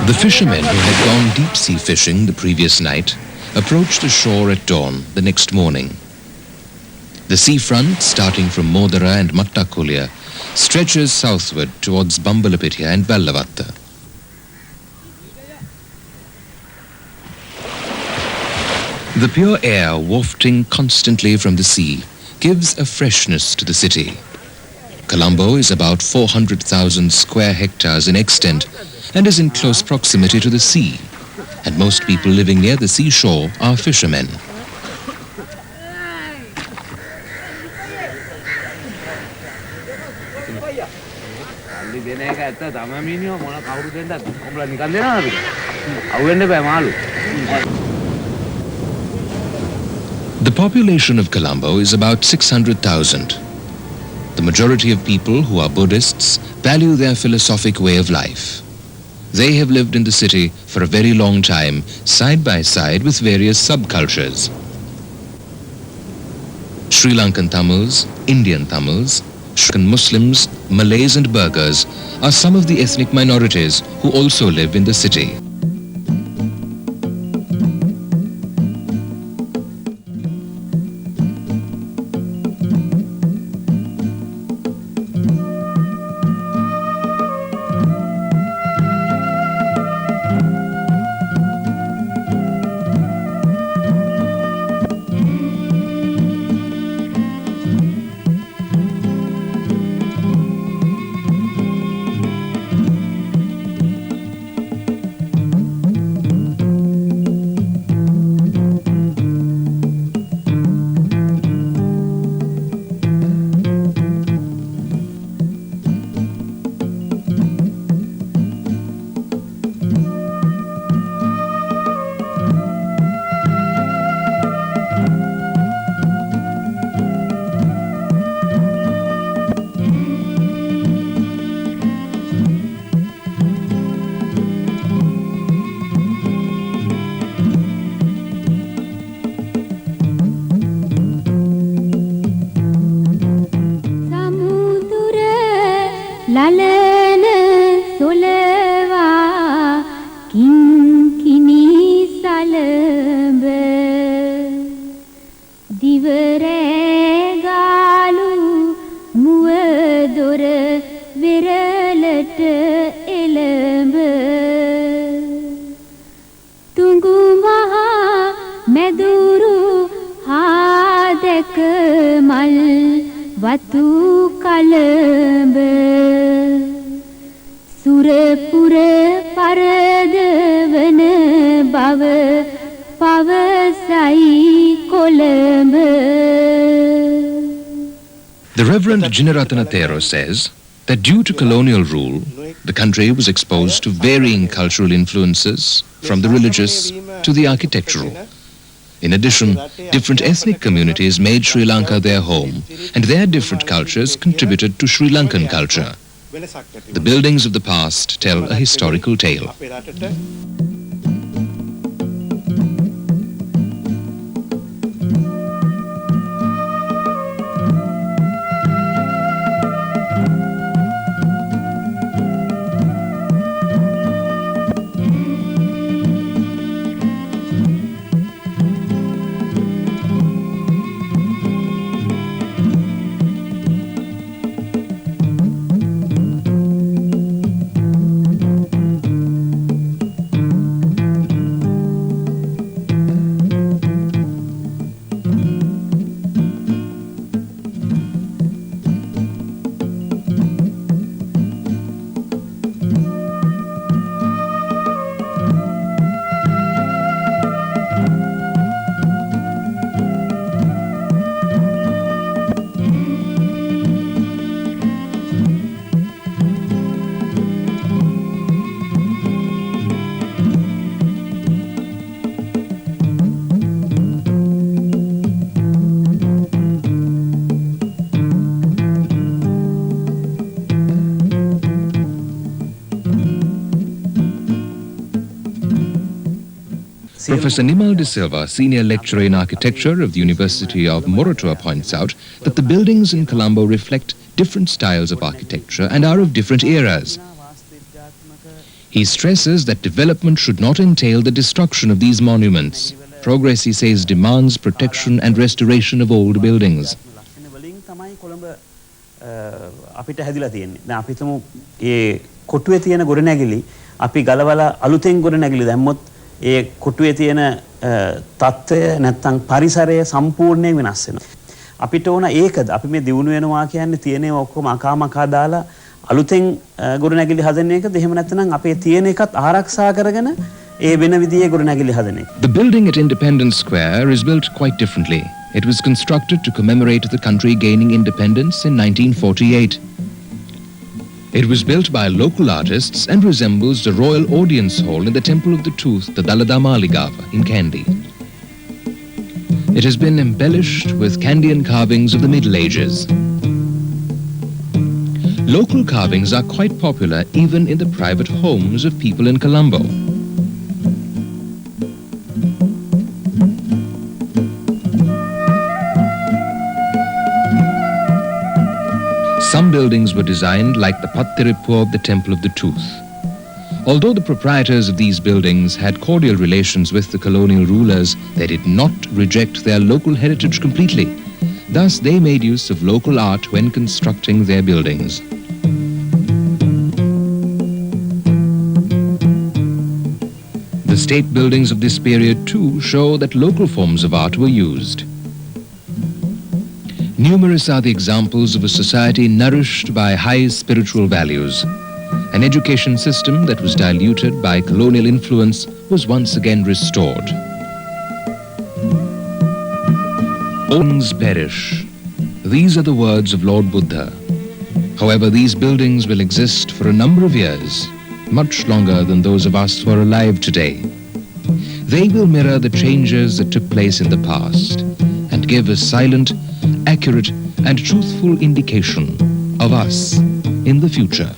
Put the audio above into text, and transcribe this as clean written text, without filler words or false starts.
The fishermen who had gone deep-sea fishing the previous night approached the shore at dawn the next morning. The seafront, starting from Modara and Mattakulya, stretches southward towards Bambalapitiya and Vallavatta. The pure air wafting constantly from the sea gives a freshness to the city. Colombo is about 400,000 square hectares in extent and is in close proximity to the sea, and most people living near the seashore are fishermen. The population of Colombo is about 600,000. The majority of people who are Buddhists value their philosophic way of life. They have lived in the city for a very long time, side by side with various subcultures. Sri Lankan Tamils, Indian Tamils, Sri Lankan Muslims, Malays and Burghers are some of the ethnic minorities who also live in the city. The Reverend Jinaratana Thero says that due to colonial rule, the country was exposed to varying cultural influences, from the religious to the architectural. In addition, different ethnic communities made Sri Lanka their home, and their different cultures contributed to Sri Lankan culture. The buildings of the past tell a historical tale. Professor Nimal De Silva, senior lecturer in architecture of the University of Moratuwa, points out that the buildings in Colombo reflect different styles of architecture and are of different eras. He stresses that development should not entail the destruction of these monuments. Progress, he says, demands protection and restoration of old buildings. අපිට හැදිලා තියෙන්නේ. දැන් අපි හිතමු ඒ කොටුවේ තියෙන ගොඩනැගිලි අපි ගලවලා අලුතෙන් ගොඩනැගිලි දැම්මොත් ඒ කොටුවේ තියෙන තත්ත්වය නැත්තම් පරිසරය සම්පූර්ණයෙන් වෙනස් වෙනවා. අපිට ඕන ඒකද අපි මේ දියුණු වෙනවා කියන්නේ තියෙනේව ඔක්කොම අකාමකා දාලා අලුතෙන් ගොඩනැගිලි හදන එකද එහෙම නැත්නම් අපේ තියෙන එකත් ආරක්ෂා කරගෙන ඒ වෙන විදිහේ ගොඩනැගිලි හදන එක. The building at Independence Square is built quite differently. It was constructed to commemorate the country gaining independence in 1948. It was built by local artists and resembles the Royal Audience Hall in the Temple of the Tooth, the Dalada Maligava in Kandy. It has been embellished with Kandyan carvings of the Middle Ages. Local carvings are quite popular even in the private homes of people in Colombo. Some buildings were designed like the Pattirippu of the Temple of the Tooth. Although the proprietors of these buildings had cordial relations with the colonial rulers, they did not reject their local heritage completely. Thus, they made use of local art when constructing their buildings. The state buildings of this period too show that local forms of art were used. Numerous are the examples of a society nourished by high spiritual values. An education system that was diluted by colonial influence was once again restored. Bones perish. These are the words of Lord Buddha. However, these buildings will exist for a number of years, much longer than those of us who are alive today. They will mirror the changes that took place in the past and give a silent, accurate and truthful indication of us in the future.